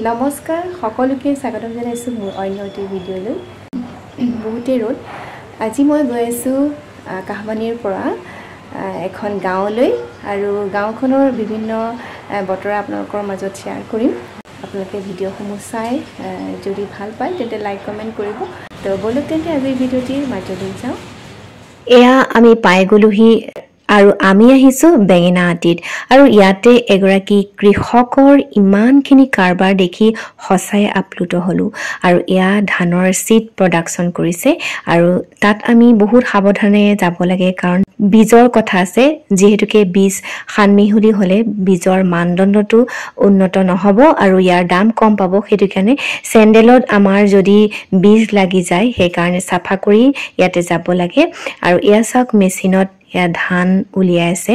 নমস্কাৰ সকলোকে স্বাগতম জনাইছো মোৰ অন্য এটি ভিডিঅ'লৈ বহুতে ৰ'দ আজি মই গৈ আছো কাহবানীৰ পৰা এখন গাঁৱলৈ আৰু গাঁওখনৰ বিভিন্ন বতৰা আপোনালোকৰ মাজত শ্বেয়াৰ কৰিম আপোনালোকে ভিডিঅ'সমূহ চাই যদি ভাল পায় তেন্তে লাইক কমেন্ট কৰিব তো বলক তেন্তে আজি ভিডিঅ'টিৰ মাজলৈ যাওঁ এয়া আমি পাই গলোহি আৰু আমি আহিছো বেঙেনাআটিত আৰু ইয়াতে এগৰাকী কৃষকৰ ইমানখিনি কাৰবাৰ দেখি হসাই আপ্লুত হলো আৰু এয়া ধানৰ সিড প্ৰডাকশন কৰিছে আৰু তাত আমি বহুত সাৱধানে যাব লাগে কাৰণ বীজৰ কথা আছে যেহেতুকে বীজ খানমিহুলি হলে বীজৰ মানদণ্ডটো উন্নত নহব আৰু ইয়াৰ দাম কম পাব সেইটো কাৰণে চেন্ডেলত আমাৰ যদি বীজ লাগি যায় সেই কাৰণে সাফা কৰি ইয়াতে যাব লাগে আৰু এয়া চাওক মেচিনত या धान उलियाय আছে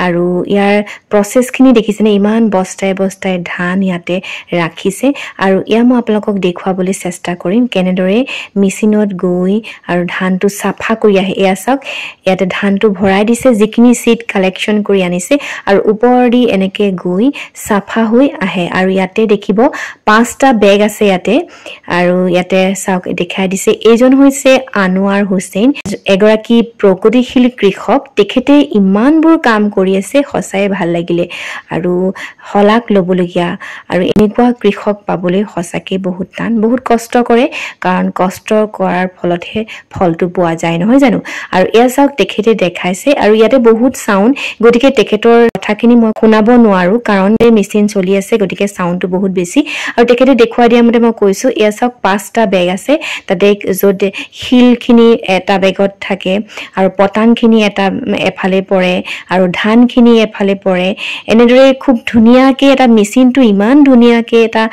আৰু ইয়াৰ প্ৰসেসখিনি দেখিছেনে ইমান বস্তাই বস্তাই ধান ইয়াতে ৰাখিছে আৰু ইয়া মই আপোনালোকক দেখুৱাবলৈ চেষ্টা কৰিম কেনেদৰে মেচিনত গৈ আৰু ধানটো সাফা কৰি আহে এয়া চাওক ইয়াতে ধানটো ভৰাই দিছে যিখিনি সিড কালেকচন কৰি আনিছে আৰু ওপৰদি এনেকে গৈ সাফা হৈ আহে আৰু ইয়াতে দেখিব 5টা বেগ আছে ইয়াতে আৰু ইয়াতে চাওক দেখাই দিছে এইজন হৈছে আনোৱাৰ হুছেইন এগৰাকী প্ৰগতিশীল কৃষক তেখেতে ইমানবোৰ কাম কৰি আছে হসাই ভাল লাগিলে আৰু হলাক লবলগিয়া আৰু এনেকুৱা কৃষক পাবলৈ হসাকে বহুত টান বহুত কষ্ট কৰে কাৰণ কষ্ট কৰাৰ ফলতহে ফলটো পোৱা যায় নহয় জানো আৰু এয়া চাওক তেখেতে দেখাইছে আৰু ইয়াতে বহুত সাউন্ড গতিকে তেখেতৰ কথাখিনি মই শুনাব নোৱাৰো কাৰণ এই মেচিন চলি আছে গতিকে সাউন্ডটো বহুত বেছি আৰু তেখেতে দেখুৱাই দিয়া মতে মই কৈছো এয়া চাওক 5টা বেগ আছে তাতে য'ত হিলখিনি এটা বেগত থাকে আৰু পটানখিনি এটা এফালে পৰে আৰু ধানখিনি এফালে পৰে এনেদৰে খুব ধুনিয়াকে এটা মেচিনটো ইমান ধুনিয়াকে এটা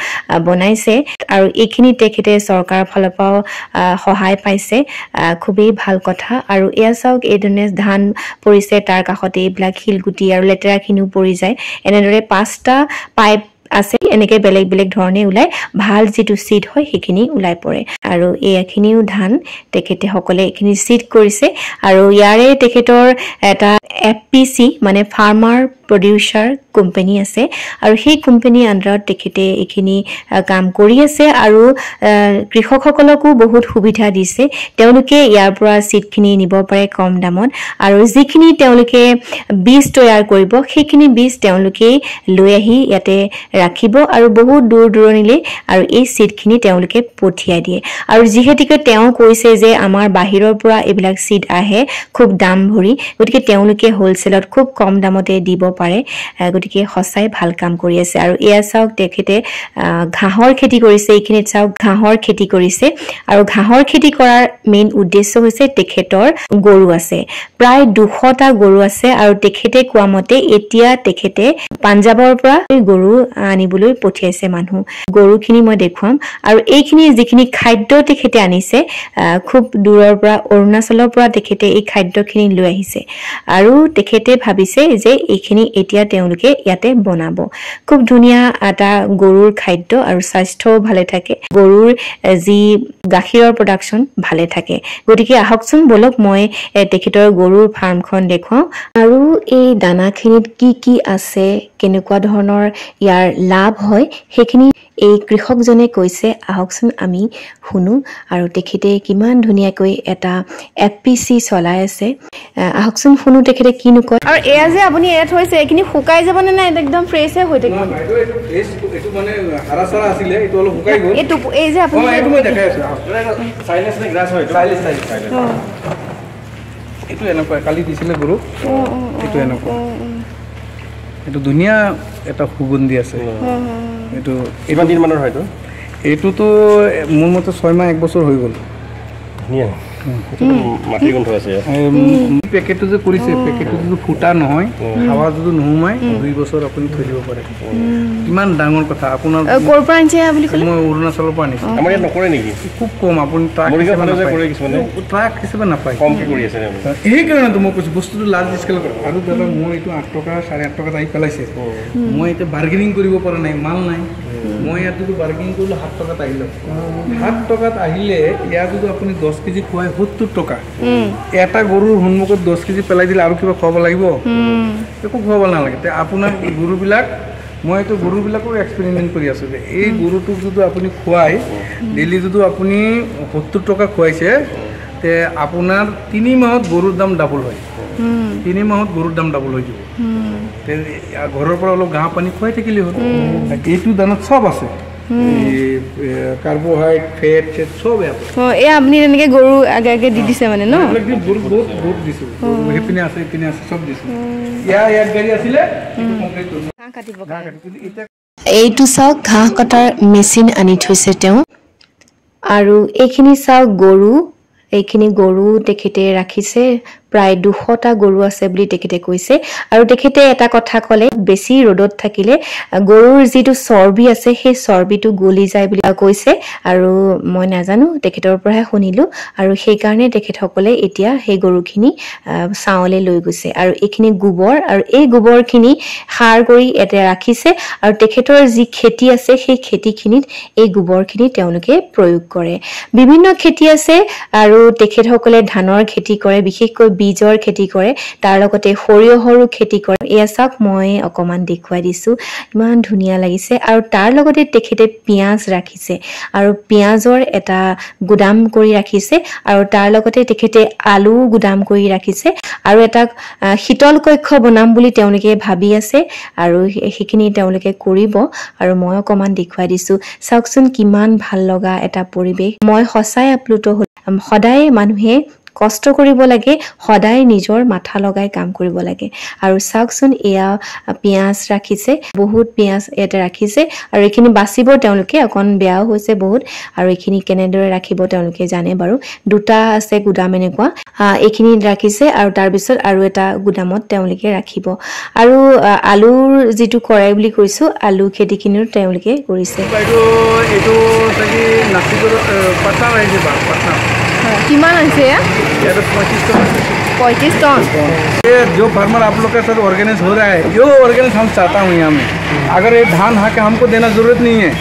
বনাইছে আৰু এইখিনি তেখেতে চৰকাৰৰ ফালৰ পৰা সহায় পাইছে খুবেই ভাল কথা আৰু এয়া চাওক এইধৰণে ধান পৰিছে তাৰ কাষতে এইবিলাক হিলগুটি আৰু লেতেৰাখিনিও পৰি যায় এনেদৰে 5টা পাইপ আছে এনেকে বেলেগ বেলেগ ধৰণে উলাই ভাল যেটো সিড হয় হেখিনি উলাই পৰে আৰু এইখিনিও ধান তেখেতে সকলে এখিনি সিড কৰিছে আৰু ইয়াৰে তেখেতৰ এটা এফপিসি মানে ফাৰ্মাৰ প্ৰডিউসাৰ কোম্পানী আছে আৰু সেই কোম্পানী আন্ডাৰত তেখেতে এখিনি কাম কৰি আছে আৰু কৃষকসকলকো বহুত সুবিধা দিছে তেওঁলোকে ইয়াৰ পৰা সিডখিনি নিব পাৰে কম দামত আৰু যিখিনি তেওঁলোকে বীজ তৈয়াৰ কৰিব সেইখিনি বীজ তেওঁলোকে লৈ আহি ইয়াতে ৰাখিব আৰু বহুত দূৰ দূৰণিলে আৰু এই সিডখিনি তেওঁলোকে পঠিয়াই দিয়ে আৰু যিহেতুকে তেওঁ কৈছে যে আমাৰ বাহিৰৰ পৰা এইবিলাক সিড আহে খুব দাম ভৰি গতিকে তেওঁলোকে হোলসেলত খুব কম দামতে দিব পাৰে গতিকে হসাই ভাল কাম কৰি আছে আৰু এয়া চাওক তেখেতে ঘাহৰ খেতি কৰিছে এইখিনি চাওক ঘাহৰ খেতি কৰিছে আৰু ঘাহৰ খেতি কৰাৰ মেইন উদ্দেশ্য হৈছে তেখেতৰ গৰু আছে প্ৰায় 200টা গৰু আছে আৰু তেখেতে কোৱা মতে এতিয়া তেখেতে পাঞ্জাবৰ পৰা গৰু আনিবলৈ পঠিয়াইছে মানুহ গৰুখিনি মই দেখুৱাম আৰু এইখিনি যিখিনি খাদ্য তেখেতে আনিছে খুব দূৰৰ পৰা অৰুণাচলৰ পৰা তেখেতে এই খাদ্যখিনি লৈ আহিছে আৰু তেখেতে ভাবিছে যে এইখিনি এতিয়া তেওঁলোকে ইয়াতে বনাব খুব ধুনিয়া এটা গৰুৰ খাদ্য আৰু স্বাস্থ্যও ভালে থাকে গৰুৰ যি গাখীৰৰ প্ৰডাকশন ভালে থাকে গতিকে আহকচোন বলক মই তেখেতৰ গৰুৰ ফাৰ্মখন দেখুৱাও আৰু এই দানাখিনিত কি আছে কেনেকুৱা ধৰণৰ ইয়াৰ লাভ হয় হেখিনি এই কৃষকজনে কৈছে আহকচোন আমি শুনো আৰু তেখেতে কিমান ধুনিয়াকৈ এটা এফপিসি চলাই আছে আহকচোন শুনো তেখেতে কি নকয় আৰু এয়া যে আপুনি এত হৈছে এখিনি শুকাই যাব না না একদম ফ্ৰেশ হৈ থাকিব এইটো ফ্ৰেশ এইটো মানে হাৰাছৰা আছিল এইটো অলপ শুকাই গ'ল এইটো এই যে আপুনি এইটো মই দেখাই আছো সাইলেন্স নে গ্ৰাছ হয় সাইলেন্স এইটো এনেকুৱা কালি দিছিলে গৰু এইটো এনেকুৱা এইটো দুনিয়া এটা সুগন্ধি আছে এইটো ইমান দিন মানৰ হয়তো এইটোতো মোৰ মতে 6 মাহ 1 বছৰ হৈ গ'ল ধুনিয়া মাটি গন্ধ আছে পেকেটটো যে কৰিছে পেকেটটো যদি ফুটা নহয় হাৱা যদি নোমাই 2 বছৰ আপুনি থৈ দিব পাৰে কিমান ডাঙৰ কথা আপোনাৰ কৰপৰা আনিছে বুলি ক'লে মই অৰুণাচলৰ পৰা আনিছো আমাৰ ইয়াত নকৰে নেকি খুব কম আপুনি ট্ৰাক হিচাপে নাপায় কমকে কৰি আছে এই কাৰণেতো মই কৈছো বস্তুটো লাৰ্জ স্কেল আৰু দাদা মই এইটো 8 টকা 8.5 টকাত আহি পেলাইছে মই এতিয়া বাৰ্গেনিং কৰিব পৰা নাই মাল নাই মই ইয়াত যদি বাৰ্গেনিং কৰিলো 7 টকাত আহিলো 7 টকাত আহিলে ইয়াত যদি আপুনি 10 কেজি খুৱাই 70 টকা এটা গৰুৰ হুনমুখত 10 কেজি পেলাই দিলে আৰু কিবা খুৱাব লাগিব একো খুৱাব নালাগে তে আপোনাৰ গৰুবিলাক মই এইটো গৰুবিলাকৰ এক্সপেৰিমেণ্ট কৰি আছোঁ যে এই গৰুটোক যদি আপুনি খুৱাই ডেইলি যদি আপুনি 70 টকা খুৱাইছে তে আপোনাৰ 3 মাহত গৰুৰ দাম ডাবল হয় 3 মাহত গৰুৰ দাম ডাবল হৈ যাব ঘৰৰ পৰা অলপ ঘাঁহ পানী খুৱাই থাকিলে হ'ল এইটো দানত চব আছে কাৰ্বোহাইড্ৰেট ফেট চেট সব আছে এই আপনি এনেকে গৰু আগে আগে দি দিছে মানে ন গৰু বহুত দিছো হেপিনে আছে পিনে আছে সব দিছো এক গাড়ী আছিলে এইটো কমপ্লিট কৰিছো ঘাঁহ কাটিব এইটো চাওক ঘাঁহ কটাৰ মেচিন আনি থৈছে তেওঁ আৰু এইখিনি চাওক গৰু এইখিনি গৰু তেখেতে ৰাখিছে প্ৰায় 200টা গৰু আছে বুলি তেখেতে কৈছে আৰু তেখেতে এটা কথা ক'লে বেছি ৰ'দত থাকিলে গৰুৰ যিটো চৰ্বি আছে সেই চৰ্বিটো গলি যায় বুলি কৈছে আৰু মই নাজানো তেখেতৰ পৰাহে শুনিলো আৰু সেই কাৰণে তেখেতসকলে এতিয়া সেই গৰুখিনি চাওলে লৈ গৈছে আৰু এইখিনি গোবৰ আৰু এই গোবৰখিনি সাৰ কৰি এতে ৰাখিছে আৰু তেখেতৰ যি খেতি আছে সেই খেতিখিনিত এই গোবৰখিনি তেওঁলোকে প্ৰয়োগ কৰে বিভিন্ন খেতি আছে আৰু তেখেতসকলে ধানৰ খেতি কৰে বিশেষকৈ বীজৰ খেতি কৰে তাৰ লগতে সৰিয়হৰো খেতি কৰে এয়া চাওক মই অকমান দেখুৱাই দিছো ইমান ধুনীয়া লাগিছে আৰু তাৰ লগতে তেখেতে পিয়াজ ৰাখিছে আৰু পিয়াজৰ এটা গুদাম কৰি ৰাখিছে আৰু তাৰ লগতে তেখেতে আলু গুদাম কৰি ৰাখিছে আৰু এটা শীতল কক্ষ বনাম বুলি তেওঁলোকে ভাবি আছে আৰু সেইখিনি তেওঁলোকে কৰিব আৰু মই অকমান দেখুৱাই দিছো চাওকচোন কিমান ভাল লগা এটা পৰিবেশ মই সঁচাই আপ্লুত হল সদায় মানুহে কষ্ট কৰিব লাগে সদায় নিজৰ মাথা লগাই কাম কৰিব লাগে আৰু চাওকচোন এয়া পিয়াজ ৰাখিছে বহুত পিয়াজ এটা ৰাখিছে আৰু এইখিনি বাচিব তেওঁলোকে অকন বেয়াও হৈছে বহুত আৰু এইখিনি কেনেদৰে ৰাখিব তেওঁলোকে জানে বাৰু দুটা আছে গুদাম এনেকুৱা এইখিনি ৰাখিছে আৰু তাৰ পিছত আৰু এটা গুদামত তেওঁলোকে ৰাখিব আৰু আলুৰ যিটো কৰে বুলি কৈছো আলু খেতিখিনিও তেওঁলোকে কৰিছে এইটো চাগে নাচিকৰ পাতা আহিছে পাতা किमान আছে 35 टन ये जो फार्मर आप लोग के साथ ऑर्गेनाइज हो रहा है जो ऑर्गेनाइज हम चाहता हूँ यहाँ में अगर ये धान हाँ के हमको देना जरूरत नहीं है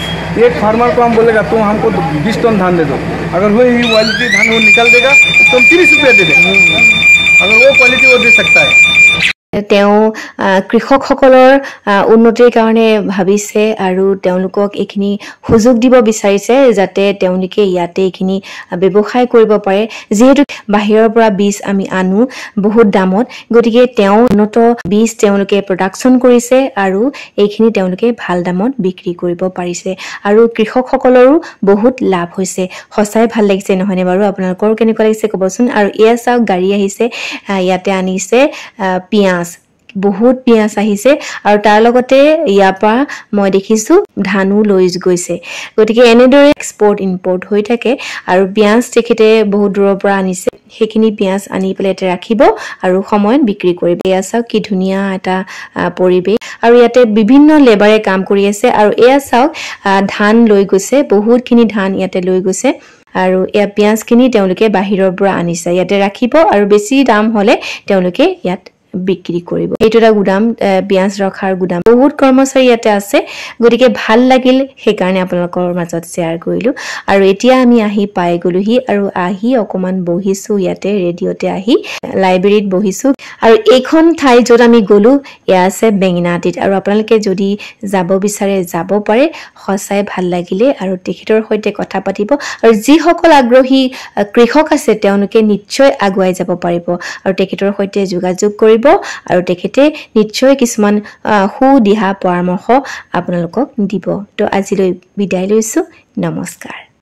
एक फार्मर को हम बोलेगा तुम हमको 20 टन धान दे दो अगर वही क्वालिटी धान वो निकाल देगा तो हम 30 रुपया दे देंगे अगर वो क्वालिटी वो दे सकता है তেওঁ কৃষকসকলৰ উন্নতিৰ কাৰণে ভাবিছে আৰু তেওঁলোকক এখিনি সুযোগ দিব বিচাৰিছে যাতে তেওঁলোকে ইয়াতে এখিনি ব্যৱসায় কৰিব পাৰে যেহেতু বাহিৰৰ পৰা বীজ আমি আনো বহুত দামত গতিকে তেওঁ উন্নত বীজ তেওঁলোকে প্ৰডাকচন কৰিছে আৰু এইখিনি তেওঁলোকে ভাল দামত বিক্ৰী কৰিব পাৰিছে আৰু কৃষকসকলৰো বহুত লাভ হৈছে সঁচাই ভাল লাগিছে নহয়নে বাৰু আপোনালোকৰ কেনেকুৱা লাগিছে ক'বচোন আৰু এয়া চাওক গাড়ী আহিছে ইয়াতে আনিছে পিয়াজ বহুত পিয়াজ আহিছে আৰু তাৰ লগতে ইয়াৰ পৰা মই দেখিছো ধানু লৈ গৈছে গতিকে এনেদৰে এক্সপোৰ্ট ইম্পোৰ্ট হৈ থাকে আৰু পিয়াজ তেখেতে বহুত দূৰৰ পৰা আনিছে সেইখিনি পিয়াজ আনি পেলাইতে ৰাখিব আৰু সময়ত বিক্ৰী কৰিব এয়া চাওক কি ধুনীয়া এটা পৰিবেশ আৰু ইয়াতে বিভিন্ন লেবাৰে কাম কৰি আছে আৰু এয়া চাওক ধান লৈ গৈছে বহুতখিনি ধান ইয়াতে লৈ গৈছে আৰু এয়া পিয়াজখিনি তেওঁলোকে বাহিৰৰ পৰা আনিছে ইয়াতে ৰাখিব আৰু বেছি দাম হলে তেওঁলোকে ইয়াত বিক্ৰী কৰিব এইটো এটা গুদাম পিয়াজ ৰখাৰ গুদাম বহুত কৰ্মচাৰী ইয়াতে আছে গতিকে ভাল লাগিল সেই কাৰণে আপোনালোকৰ মাজত শেয়াৰ কৰিলো আৰু এতিয়া আমি আহি পাই গলোহি আৰু আহি অকমান বহিছো ইয়াতে ৰেডিঅতে আহি লাইব্ৰেৰীত বহিছো আৰু এইখন ঠাই যত আমি গলো এয়া আছে বেঙিনাটিত আৰু আপোনালোকে যদি যাব বিচাৰে যাব পাৰে সঁচাই ভাল লাগিলে আৰু তেখেতৰ সৈতে কথা পাতিব আৰু যিসকল আগ্ৰহী কৃষক আছে তেওঁলোকে নিশ্চয় আগুৱাই যাব পাৰিব আৰু তেখেতৰ সৈতে যোগাযোগ কৰিব আৰু তেখেতে নিশ্চয় কিছুমান সুদিহা পৰামৰ্শ আপোনালোকক দিব তো আজিলৈ বিদায় লৈছো নমস্কাৰ